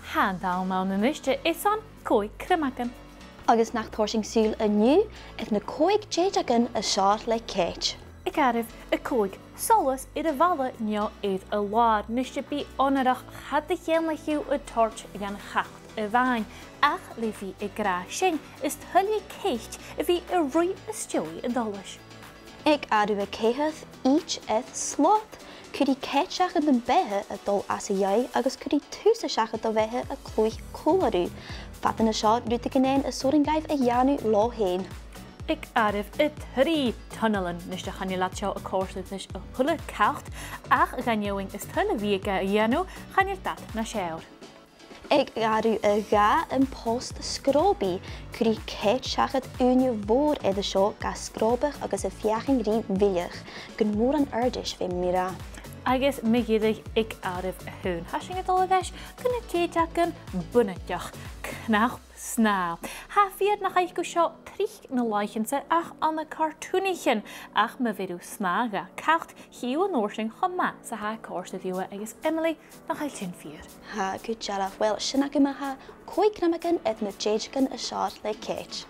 Handal má na nuiste is an Còig Criomagan. Agus nach thorsing súil aniu if na Còig dèideagan a seart le Cait. Ik arif y Còig solas i'r fala nio idd y lwar nuiste bi onarach had de hen le hiw y torch gan chacht y fain ach le fi y gra syng is tyllu Cait y fi y rwy y stili y dolis. Ik adu y ceihydd each eth slot. Cwdi Cait siachad yn behe y dol as y iau agus cwdi tŵs y siachad o fehe y clwych cwlarw. Fatan y siart rwyt y gynnyn y soringaif y ianw lo hen. Ik arif y tri tunnelen nuiste chan je latio y corset nis y hulle cacht ach ganioing is tulle wiega y ianw chan je dat na siawr. Ik adu y ga yn post scrobi. Cwdi Cait siachad unio fôr edrych sio ga scrobach agus y fiaching ri fiach. Gyn môr an ardis fe mira. Agus mi gydig ik arif y hwn. Hasing y doledesh gyn y dèideagan bwynydioch knach snaal. Ha fiad na chaich gwisio trich na laichense ach an y cartoonischen ach my fidw snaga. Cacht hiw yn orsing choma sa ha corsydd yw agus Emily na chaich tyn fiad. Ha, good jaraf. Wel, sianag yma ha Còig Criomagan ed na dèideagan y siart le Cait.